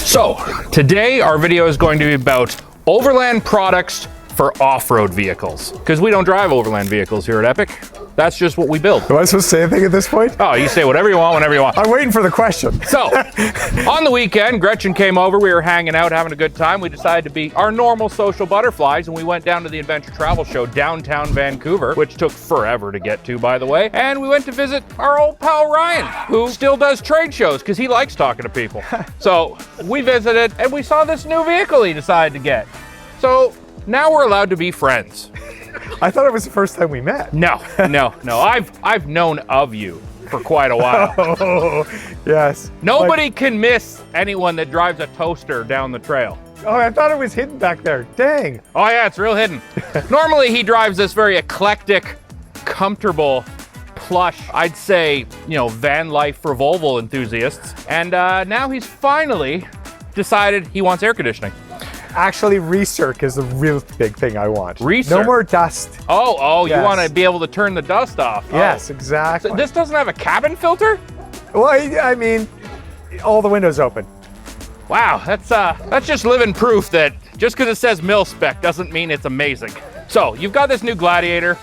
So today our video is going to be about overland products for off-road vehicles, because we don't drive overland vehicles here at Epic. That's just what we build. Am I supposed to say anything at this point? Oh, you say whatever you want, whenever you want. I'm waiting for the question. So, on the weekend, Gretchen came over. We were hanging out, having a good time. We decided to be our normal social butterflies, and we went down to the Adventure Travel Show downtown Vancouver, which took forever to get to, by the way. And we went to visit our old pal Ryan, who still does trade shows because he likes talking to people. So, we visited, and we saw this new vehicle he decided to get. So, now we're allowed to be friends. I thought it was the first time we met. No. I've known of you for quite a while. Oh, yes. Nobody can miss anyone that drives a toaster down the trail. Oh, I thought it was hidden back there. Dang. Oh yeah, it's real hidden. Normally he drives this very eclectic, comfortable, plush, I'd say, van life for Volvo enthusiasts. And now he's finally decided he wants air conditioning. Actually, recirc is the real big thing I want. Recirc? No more dust. Oh, Yes. You want to be able to turn the dust off. Yes, Oh. exactly. So this doesn't have a cabin filter? Well, I mean, all the windows open. Wow, that's just living proof that just because it says mil spec doesn't mean it's amazing. So you've got this new Gladiator.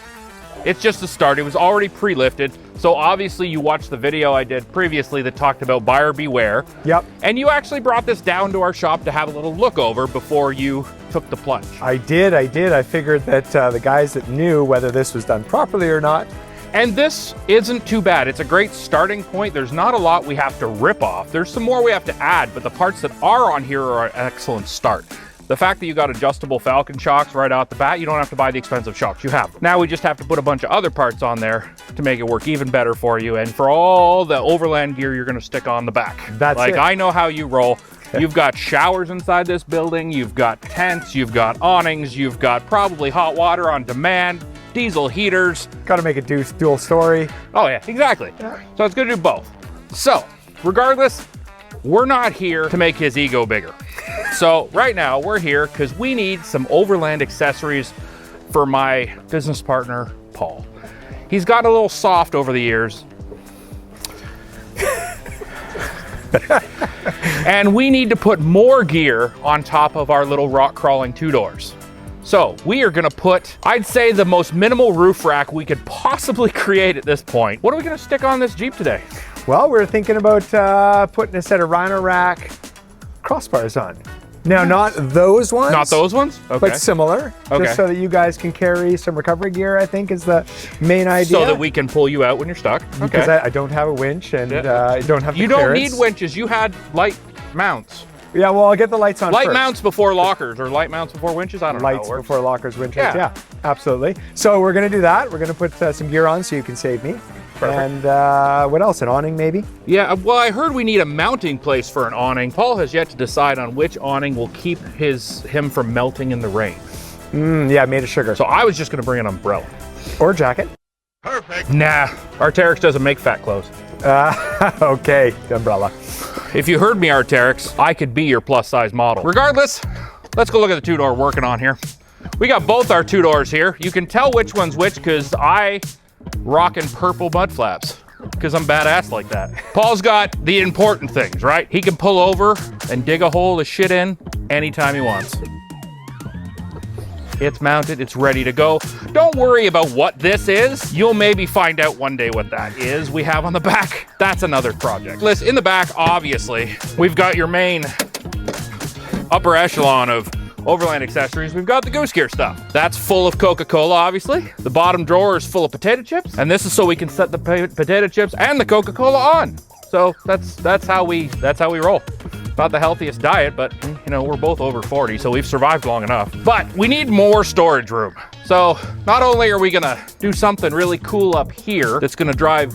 It's just the start. It was already pre-lifted. So obviously you watched the video I did previously that talked about buyer beware. Yep. And you actually brought this down to our shop to have a little look over before you took the plunge. I did. I figured that the guys that knew whether this was done properly or not. And this isn't too bad. It's a great starting point. There's not a lot we have to rip off. There's some more we have to add, but the parts that are on here are an excellent start. The fact that you got adjustable Falcon shocks right out the bat, you don't have to buy the expensive shocks, you have them. Now we just have to put a bunch of other parts on there to make it work even better for you and for all the overland gear you're gonna stick on the back. That's like, it. I know how you roll. You've got showers inside this building, you've got tents, you've got awnings, you've got probably hot water on demand, diesel heaters. Got to make it dual story. Oh yeah, exactly. Yeah. So it's gonna do both. So, regardless, we're not here to make his ego bigger. So right now we're here because we need some overland accessories for my business partner, Paul. He's gotten a little soft over the years. And we need to put more gear on top of our little rock crawling two doors. So we are gonna put, I'd say, the most minimal roof rack we could possibly create at this point. What are we gonna stick on this Jeep today? Well, we're thinking about putting a set of Rhino Rack crossbars on. Now, not those ones. Not those ones? Okay. But similar. Okay. Just so that you guys can carry some recovery gear, I think is the main idea. So that we can pull you out when you're stuck. Because Okay. I don't have a winch and I don't have the You don't clearance. need winches. You had light mounts. Yeah, well, I'll get the lights on Light first. mounts before lockers or light mounts before winches. I don't know. Lights how it works. before lockers, winches. Yeah. Yeah, absolutely. So we're going to do that. We're going to put some gear on so you can save me. Perfect. And what else? An awning, maybe? Yeah, well, I heard we need a mounting place for an awning. Paul has yet to decide on which awning will keep him from melting in the rain. Yeah, made of sugar. So I was just going to bring an umbrella. Or jacket. Perfect. Nah, Arc'teryx doesn't make fat clothes. Okay, umbrella. If you heard me, Arc'teryx, I could be your plus size model. Regardless, let's go look at the two-door working on here. We got both our two doors here. You can tell which one's which because I rocking purple mud flaps because I'm badass like that. Paul's got the important things, right? He can pull over and dig a hole to shit in anytime he wants. It's mounted, it's ready to go. Don't worry about what this is. You'll maybe find out one day what that is we have on the back. That's another project. Listen, in the back, obviously, we've got your main upper echelon of overland accessories. We've got the goose gear stuff. That's full of Coca-Cola, obviously. The bottom drawer is full of potato chips, and this is so we can set the potato chips and the Coca-Cola on. So that's how we roll. Not the healthiest diet, but we're both over 40, so we've survived long enough. But we need more storage room. So not only are we gonna do something really cool up here that's gonna drive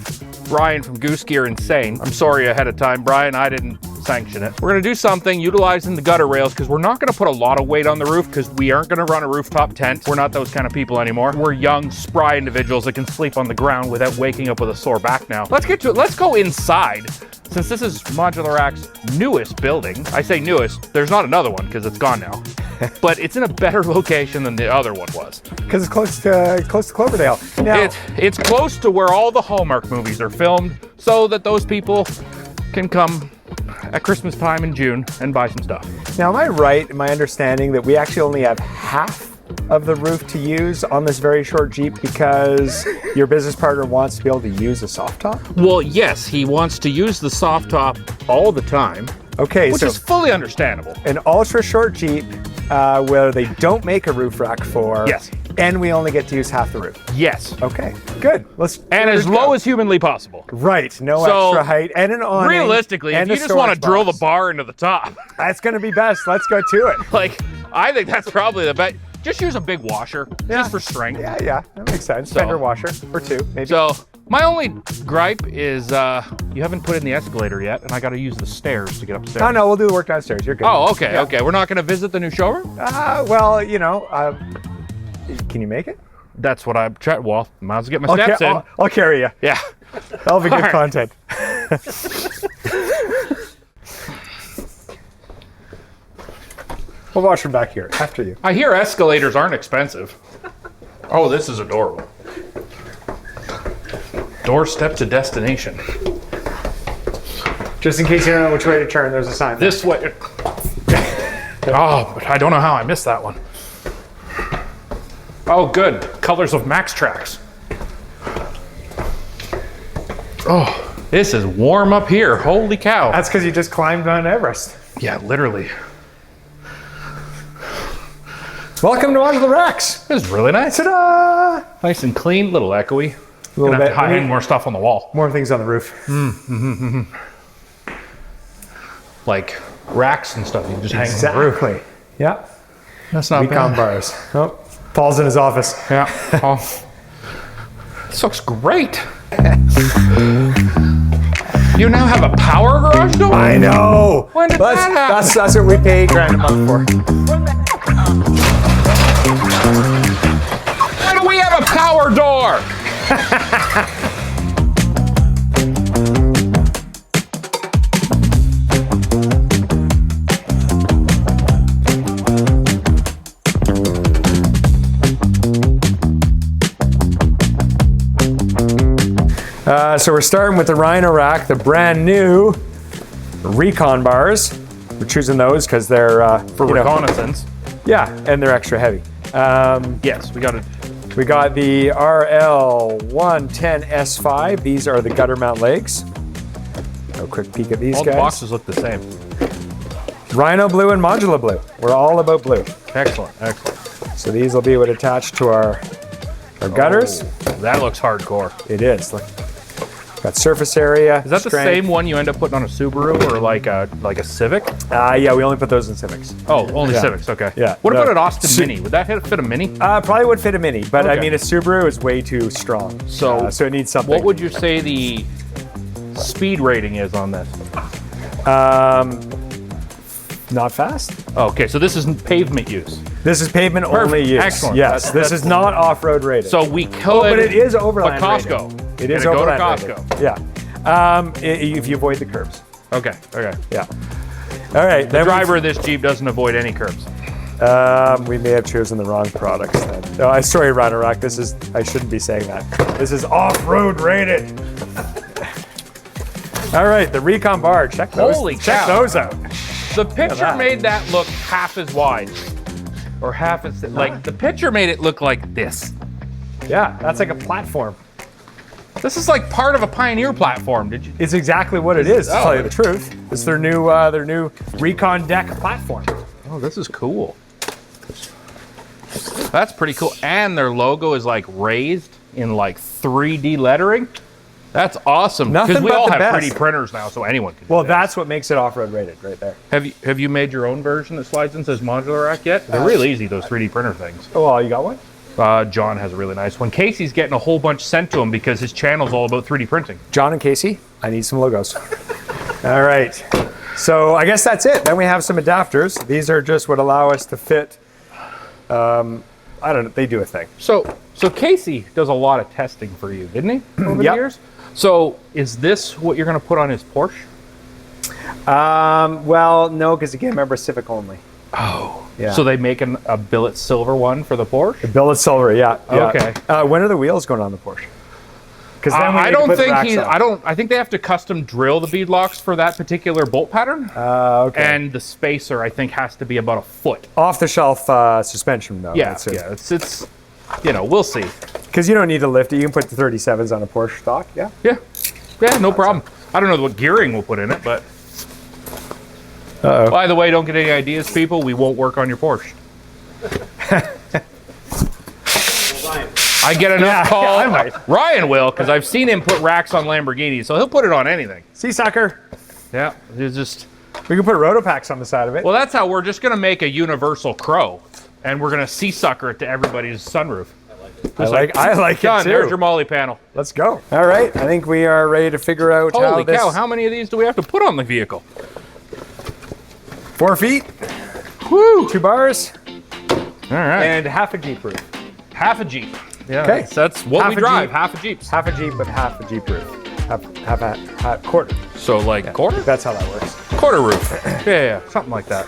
Brian from Goose Gear insane. I'm sorry ahead of time, Brian, I didn't sanction it. We're gonna do something utilizing the gutter rails because we're not gonna put a lot of weight on the roof because we aren't gonna run a rooftop tent. We're not those kind of people anymore. We're young, spry individuals that can sleep on the ground without waking up with a sore back now. Let's get to it. Let's go inside. Since this is ModulaRacks' newest building, I say newest, there's not another one because it's gone now, but it's in a better location than the other one was. Because it's close to Cloverdale. Now, It's close to where all the Hallmark movies are filmed so that those people can come at Christmas time in June and buy some stuff. Now, am I right in my understanding that we actually only have half of the roof to use on this very short Jeep because your business partner wants to be able to use a soft top? Well, yes, he wants to use the soft top all the time. Okay, which so is fully understandable. An ultra short Jeep where they don't make a roof rack for. Yes. And we only get to use half the roof. Yes. Okay, good. And as low as humanly possible. Right, no extra height and an awning. Realistically, if you just want to drill the bar into the top. That's going to be best. Let's go to it. Like, I think that's probably the best. Just use a big washer, just for strength. Yeah, that makes sense. Fender washer, or two, maybe. So, my only gripe is you haven't put in the escalator yet, and I got to use the stairs to get upstairs. Oh, no, we'll do the work downstairs. You're good. Oh, okay, okay. We're not going to visit the new showroom? Well, you know, can you make it? That's what I'm trying. Well, might as well get my steps in. I'll carry you. Yeah. That'll be good content. We'll watch from back here, after you. I hear escalators aren't expensive. Oh, this is adorable. Doorstep to destination. Just in case you don't know which way to turn, there's a sign there. This way. Oh, but I don't know how I missed that one. Oh, good. Colors of Max Tracks. Oh, this is warm up here. Holy cow. That's because you just climbed Mount Everest. Yeah, literally. Welcome to ModulaRacks. This is really nice. Ta-da! Nice and clean, little echoey. A little Gonna have bit. to hang more stuff on the wall. More things on the roof. Like racks and stuff you can just hang on the roof. Exactly. Yeah. That's not Recon bad. bars. Oh, Paul's in his office. Yeah. Oh. This looks great. You now have a power garage door? I know. When did that happen? That's what we pay $8,000 a month for. Why do we have a power door? So we're starting with the Rhino Rack, the brand new Recon bars. We're choosing those because they're For reconnaissance. Yeah, and they're extra heavy. Yes, we got it. We got the RL110S5. These are the gutter mount legs. A quick peek at these All guys. the boxes look the same. Rhino blue and modular blue. We're all about blue. Excellent, excellent. So these will be what attach to our gutters. Oh, that looks hardcore. It is. Look, got surface area. Is that the same one you end up putting on a Subaru or like a Civic? Yeah, we only put those in Civics. Oh, only Yeah. Civics, okay. Yeah. What No. about an Austin Mini? Would that fit a Mini? Probably would fit a Mini, but I Okay. mean a Subaru is way too strong. So it needs something. What would you say the speed rating is on this? Not fast. Okay, so this is pavement use. This is pavement Perfect. only use. Excellent. Yes, That's- this is not off-road rated. So we could. but it is overland But Costco. rated. It is Gonna overland go to rated. Costco. Yeah. If you avoid the curbs. Okay, okay. Yeah. All right. The driver of this Jeep doesn't avoid any curbs. We may have chosen the wrong products then. No, sorry, Rhino Rack. I shouldn't be saying that. This is off-road rated. All right, the Recon bar. Check those. Holy check cow. those out. The picture that. made that look half as wide. Or half as, like, the picture made it look like this. Yeah, that's like a platform. This is like part of a Pioneer platform. Did you? It's exactly what it is, to Oh. tell you the truth. It's their new Recon deck platform. Oh, this is cool. That's pretty cool. And their logo is like raised in like 3D lettering. That's awesome. Nothing Because we but all the have best. 3D printers now, so anyone can do Well, that. that's what makes it off-road rated right there. Have you made your own version that slides in says Modular Rack yet? They're real easy, those 3D printer things. Oh, well, you got one? John has a really nice one. Casey's getting a whole bunch sent to him because his channel's all about 3D printing. John and Casey, I need some logos. All right. So I guess that's it. Then we have some adapters. These are just what allow us to fit. I don't know. They do a thing. So Casey does a lot of testing for you, didn't he, over the Yep. years? So is this what you're going to put on his Porsche? Well, no, because again, remember Civic only. Oh. Yeah. So they make a billet silver one for the Porsche? The billet silver, yeah. Okay. When are the wheels going on the Porsche? Because then we I need to don't put the think racks on. I think they have to custom drill the bead locks for that particular bolt pattern. Okay. And the spacer, I think, has to be about a foot. Off-the-shelf suspension, though. Yeah, it's you know, we'll see. Because you don't need to lift it. You can put the 37s on a Porsche stock, yeah? Yeah, no problem. I don't know what gearing we'll put in it, but... Uh-oh. By the way, don't get any ideas, people. We won't work on your Porsche. I get enough call. Yeah, I might. Ryan will, because I've seen him put racks on Lamborghinis, so he'll put it on anything. See, sucker. Yeah, it's just... We can put rotopacks on the side of it. Well, that's how we're just going to make a universal crow, and we're going to sea-sucker it to everybody's sunroof. I like it Done. too. There's your Molly panel. Let's go. All right, I think we are ready to figure out Holy how cow, how many of these do we have to put on the vehicle? 4 feet, Woo! 2 bars, All right. and half a Jeep roof. Half a Jeep. Yeah, Okay. that's what Half we a drive, Jeep. half a Jeeps. Half a Jeep, but half a Jeep roof. Half a quarter. So like quarter? That's how that works. Quarter roof. Yeah, something like that.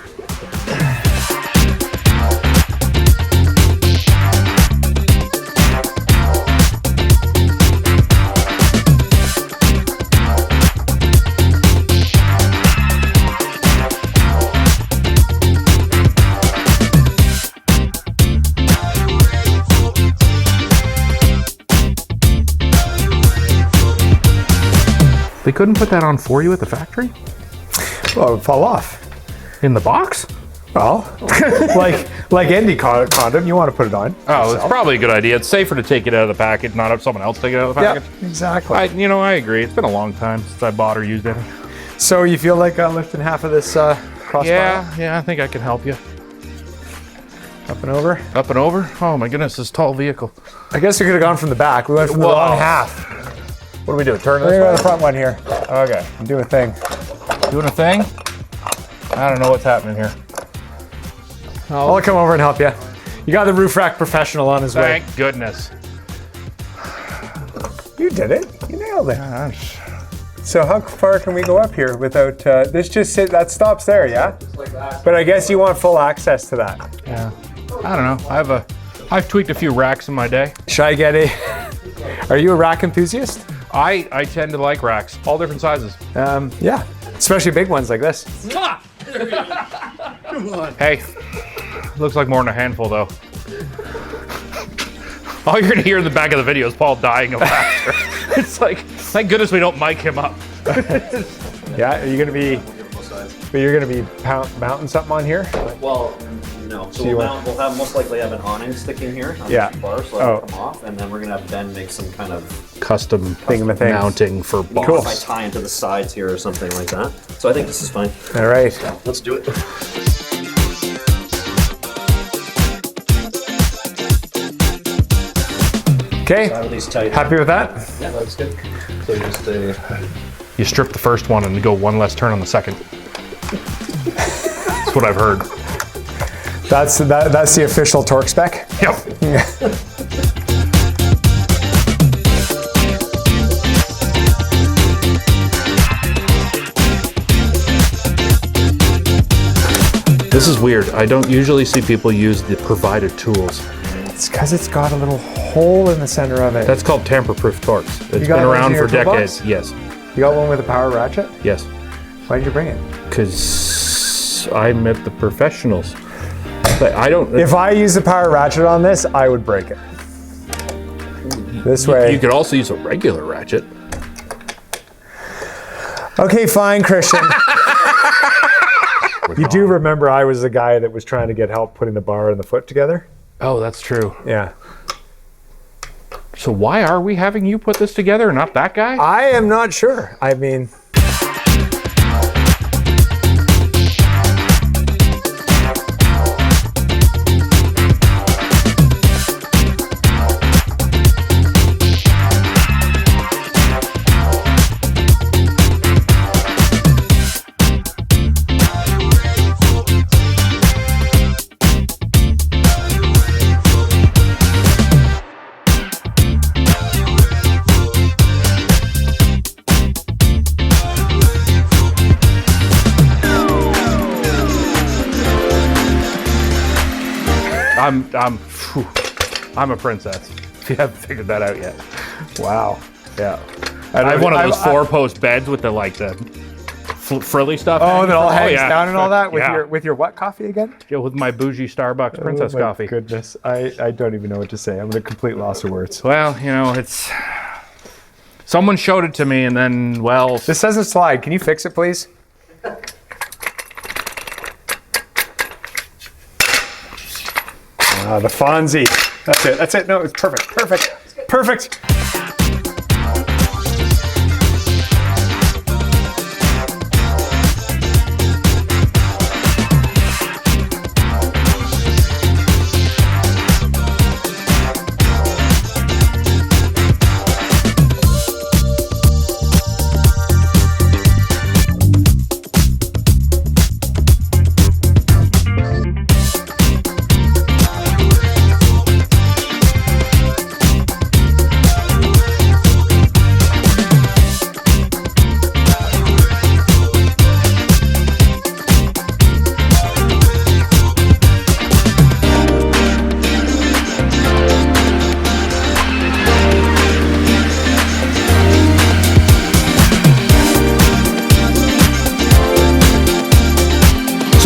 They couldn't put that on for you at the factory? Well, it would fall off. In the box? Well, like any condom, you want to put it on. Oh, it's yourself. probably a good idea. It's safer to take it out of the package, not have someone else take it out of the Yeah, package. exactly. I agree. It's been a long time since I bought or used it. So you feel like lifting half of this crossbar? Yeah, I think I can help you. Up and over? Up and over? Oh my goodness, this tall vehicle. I guess we could have gone from the back. We went from the Whoa. wrong half. What do we do? Turn We're this going to way? the front one here. Okay, I'm doing a thing. Doing a thing? I don't know what's happening here. I'll come over and help you. You got the roof rack professional on his way. Thank goodness. You did it. You nailed it. Gosh. So how far can we go up here without this? Just sit. That stops there, yeah. Like that. But I guess you want full access to that. Yeah. I don't know. I've tweaked a few racks in my day. Should I get a? Are you a rack enthusiast? I tend to like racks, all different sizes. Yeah, especially big ones like this. Hey, looks like more than a handful though. All you're gonna hear in the back of the video is Paul dying of laughter. It's like, thank goodness we don't mic him up. Yeah, are you gonna be? But you're gonna be mounting something on here? Well, no. So you we'll have most likely have an awning sticking here on Yeah. the bar, so that'll come off, and then we're gonna have Ben make some kind of Custom Thingamathings. mounting for boss. Cool. if I tie into the sides here or something like that. So I think this is fine. All right. Let's do it. Okay. Have these tight. Happy with that? Yeah, that's good. So just You strip the first one and go one less turn on the second. That's what I've heard. That's the official torque spec. Yep. This is weird. I don't usually see people use the provided tools. It's because it's got a little hole in the center of it. That's called tamper-proof torques. It's got been those around in for your decades. toolbox? Yes. You got one with a power ratchet? Yes. Why did you bring it? Because I met the professionals. But I don't. If I use the power ratchet on this, I would break it. This way. You could also use a regular ratchet. Okay, fine, Christian. You do remember I was the guy that was trying to get help putting the bar and the foot together? Oh, that's true. Yeah. So why are we having you put this together and not that guy? I am not sure. I mean, I'm a princess. If you haven't figured that out yet. wow. Yeah. I have one of those 4-post beds with the like the frilly stuff. Oh, that all hangs yeah. down and all that with Yeah. your what coffee again? Yeah, with my bougie Starbucks Princess Oh my coffee. Goodness, I don't even know what to say. I'm at a complete loss of words. Well, you know, it's someone showed it to me, and then well, This doesn't slide. Can you fix it, please? The Fonzie. That's it. That's it. No, it's perfect. Perfect. Perfect.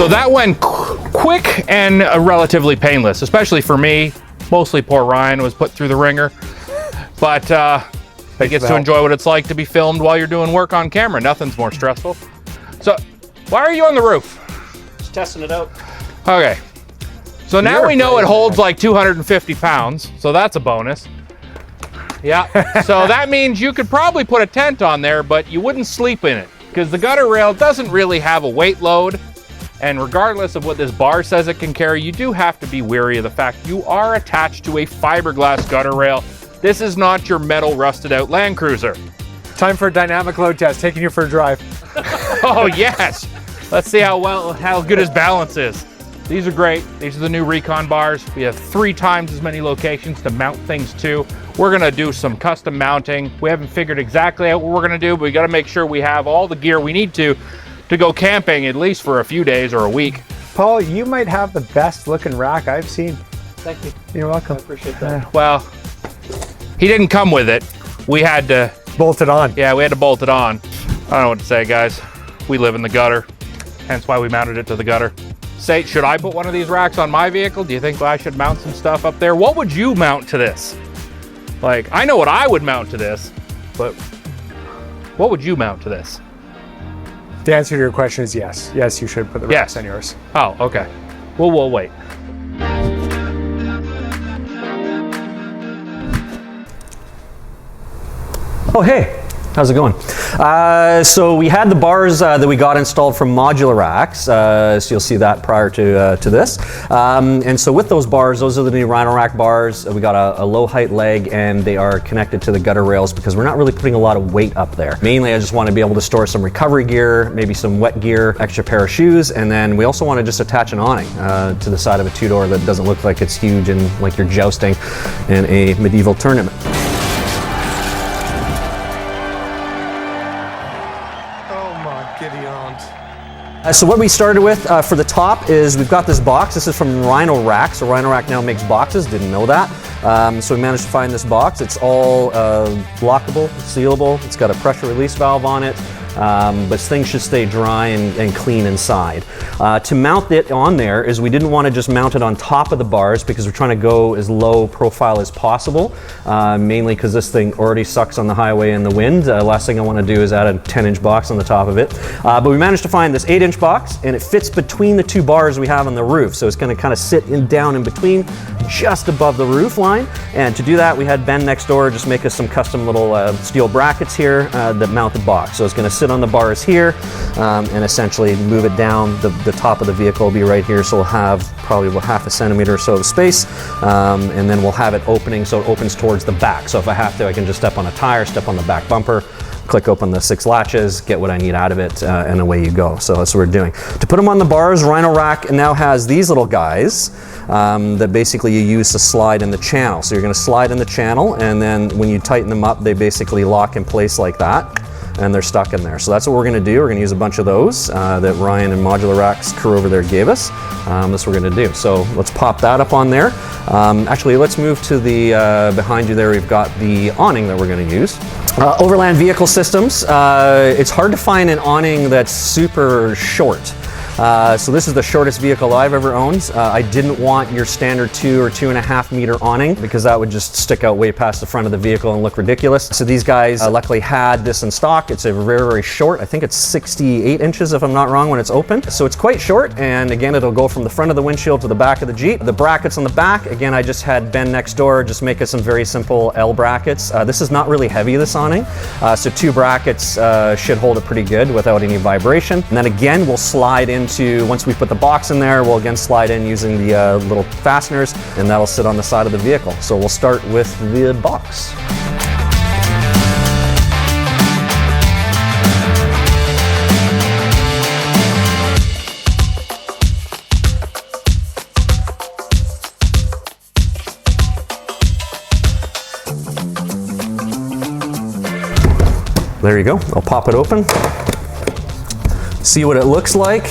so that went quick and relatively painless, especially for me. Mostly poor Ryan was put through the ringer, but he gets to enjoy what it's like to be filmed while you're doing work on camera. Nothing's more stressful. So why are you on the roof? Just testing it out. Okay, so now we know it holds like 250 pounds, so that's a bonus. Yeah, so that means you could probably put a tent on there, but you wouldn't sleep in it because the gutter rail doesn't really have a weight load. And regardless of what this bar says it can carry, you do have to be wary of the fact you are attached to a fiberglass gutter rail. This is not your metal rusted out Land Cruiser. Time for a dynamic load test. Taking you for a drive. Oh yes, let's see how good his balance is. These are great. These are the new Recon bars. We have 3 times as many locations to mount things to. We're gonna do some custom mounting. We haven't figured exactly out what we're gonna do, but we gotta make sure we have all the gear we need to go camping at least for a few days or a week. Paul, you might have the best looking rack I've seen. Thank you. You're welcome. I appreciate that. Well, he didn't come with it. We had to, Bolt it on. yeah, we had to bolt it on. I don't know what to say, guys. We live in the gutter, hence why we mounted it to the gutter. Say, should I put one of these racks on my vehicle? Do you think I should mount some stuff up there? What would you mount to this? Like, I know what I would mount to this, but what would you mount to this? The answer to your question is yes. Yes, you should put the racks on yours. Oh, okay. Well, we'll wait. Oh, hey, how's it going? So we had the bars that we got installed from ModulaRacks, so you'll see that prior to this. And so with those bars, those are the new Rhino Rack bars. We got a low height leg and they are connected to the gutter rails because we're not really putting a lot of weight up there. Mainly I just want to be able to store some recovery gear, maybe some wet gear, extra pair of shoes, and then we also want to just attach an awning to the side of a 2-door that doesn't look like it's huge and like you're jousting in a medieval tournament. So what we started with for the top is we've got this box. This is from Rhino Rack. So Rhino Rack now makes boxes, didn't know that. So we managed to find this box. It's all lockable, sealable. It's got a pressure release valve on it. But things should stay dry and clean inside. To mount it on there is we didn't want to just mount it on top of the bars because we're trying to go as low profile as possible, mainly because this thing already sucks on the highway and the wind. Last thing I want to do is add a 10-inch box on the top of it. But we managed to find this 8-inch box and it fits between the 2 bars we have on the roof. So it's going to kind of sit down in between just above the roof line. And to do that, we had Ben next door just make us some custom little steel brackets here that mount the box. So it's going to sit on the bars here and essentially move it down. The top of the vehicle will be right here, so we'll have probably about half a centimeter or so of space, and then we'll have it opening so it opens towards the back. So if I have to, I can just step on a tire, step on the back bumper, click open the 6 latches, get what I need out of it, and away you go. So that's what we're doing. To put them on the bars, Rhino Rack now has these little guys that basically you use to slide in the channel. So you're going to slide in the channel, and then when you tighten them up, they basically lock in place like that. and they're stuck in there. So that's what we're gonna do. We're gonna use a bunch of those that Ryan and ModulaRacks crew over there gave us. That's what we're gonna do. So let's pop that up on there. Actually, let's move to the, behind you there, we've got the awning that we're gonna use. Overland vehicle systems. It's hard to find an awning that's super short. So this is the shortest vehicle I've ever owned. I didn't want your standard 2 or 2.5 meter awning because that would just stick out way past the front of the vehicle and look ridiculous. So these guys luckily had this in stock. It's a very, very short. I think it's 68 inches if I'm not wrong when it's open. So it's quite short, and again, it'll go from the front of the windshield to the back of the Jeep. The brackets on the back, again, I just had Ben next door just make us some very simple L brackets. This is not really heavy, this awning. So 2 brackets should hold it pretty good without any vibration. And then again, we'll slide into, once we put the box in there, we'll again slide in using the little fasteners, and that'll sit on the side of the vehicle. So we'll start with the box. There you go. I'll pop it open. See what it looks like.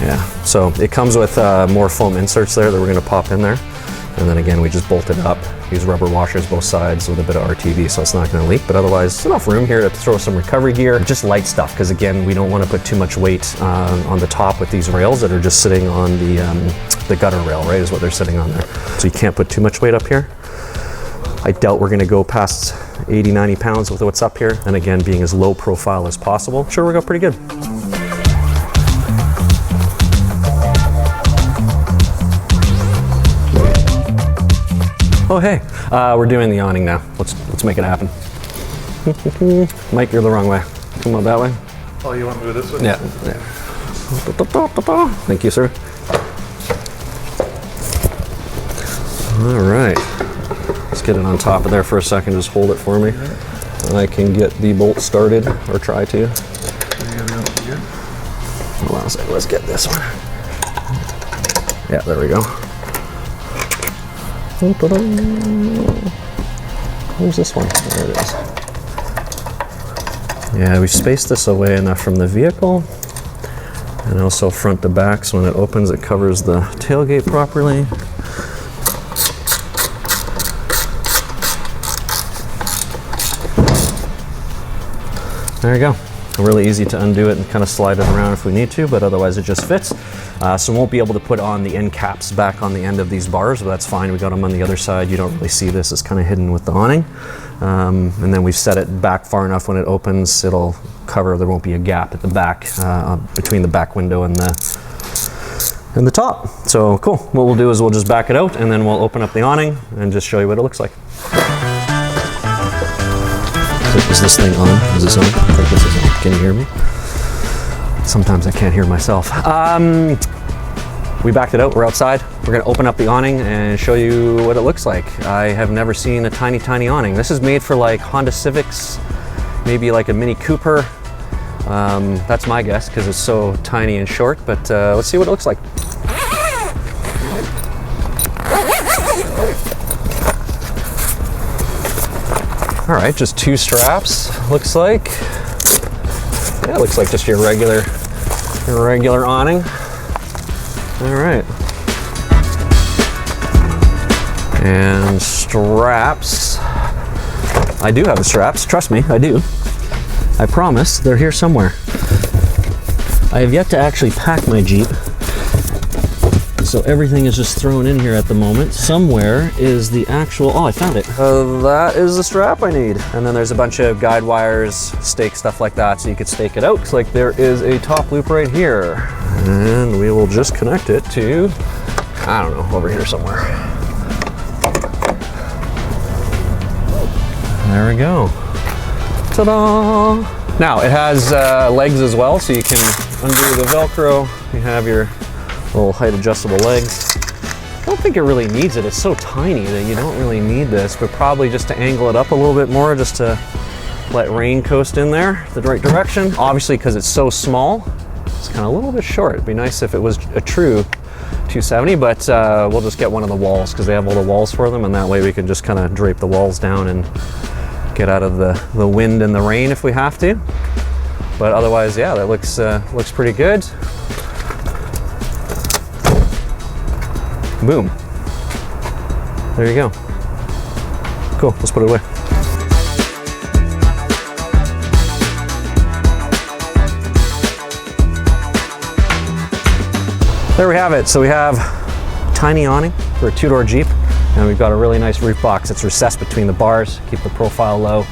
Yeah, so it comes with more foam inserts there that we're gonna pop in there. And then again, we just bolt it up, use rubber washers both sides with a bit of RTV so it's not gonna leak, but otherwise there's enough room here to throw some recovery gear, just light stuff, because again, we don't wanna put too much weight on the top with these rails that are just sitting on the gutter rail, right, is what they're sitting on there. So you can't put too much weight up here. I doubt we're gonna go past 80, 90 pounds with what's up here. And again, being as low profile as possible, sure, we'll go pretty good. Oh, hey, we're doing the awning now. Let's make it happen. Mike, you're the wrong way. Come on that way. Oh, you want to go this way? Yeah. Thank you, sir. All right. Let's get it on top of there for a second. Just hold it for me. And I can get the bolt started, or try to. Hold on a second. Let's get this one. Yeah, there we go. Where's this one? There it is. Yeah, we've spaced this away enough from the vehicle, and also front to back, so when it opens, it covers the tailgate properly. There you go. Really easy to undo it and kind of slide it around if we need to, but otherwise it just fits. So we won't be able to put on the end caps back on the end of these bars, but that's fine. We got them on the other side. You don't really see this. It's kind of hidden with the awning. And then we've set it back far enough when it opens, it'll cover, there won't be a gap at the back between the back window and the top. So cool. What we'll do is we'll just back it out, and then we'll open up the awning and just show you what it looks like. Is this thing on? Is this on? I think this is on. Can you hear me? Sometimes I can't hear myself. We backed it out. We're outside. We're going to open up the awning and show you what it looks like. I have never seen a tiny, tiny awning. This is made for like Honda Civics, maybe like a Mini Cooper. That's my guess because it's so tiny and short, but let's see what it looks like. All right, just 2 straps, looks like. Yeah, it looks like just your regular awning. All right. And straps. I do have the straps, trust me, I do. I promise, they're here somewhere. I have yet to actually pack my Jeep, so everything is just thrown in here at the moment. Somewhere is the actual, oh, I found it. That is the strap I need. And then there's a bunch of guide wires, stake stuff like that, so you could stake it out. Looks like there is a top loop right here. And we will just connect it to, I don't know, over here somewhere. There we go. Ta-da! Now, it has legs as well, so you can undo the Velcro. You have your little height adjustable legs. I don't think it really needs it. It's so tiny that you don't really need this, but probably just to angle it up a little bit more, just to let rain coast in there the right direction. Obviously, because it's so small, it's kind of a little bit short. It'd be nice if it was a true 270, but we'll just get one of the walls because they have all the walls for them, and that way we can just kind of drape the walls down and get out of the wind and the rain if we have to. But otherwise, yeah, that looks pretty good. Boom. There you go. Cool, let's put it away. There we have it. So we have a tiny awning for a two-door Jeep, and we've got a really nice roof box that's recessed between the bars, keep the profile low.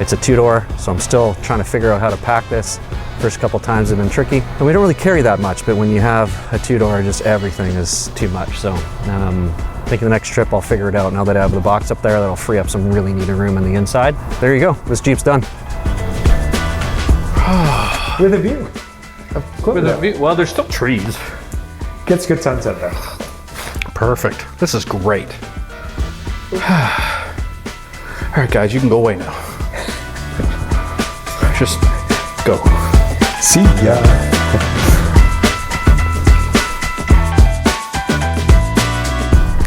It's a two-door, so I'm still trying to figure out how to pack this. First couple times have been tricky, and we don't really carry that much, but when you have a two-door, just everything is too much. So thinking the next trip I'll figure it out. Now that I have the box up there, that'll free up some really needed room in the inside. There you go, this Jeep's done. With a view. With a view. Well, there's still trees. Gets good sunset there. Perfect. This is great. All right, guys, you can go away now. Just go. See ya.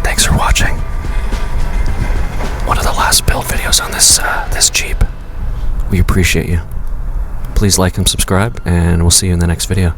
Thanks for watching. One of the last build videos on this Jeep. We appreciate you. Please like and subscribe, and we'll see you in the next video.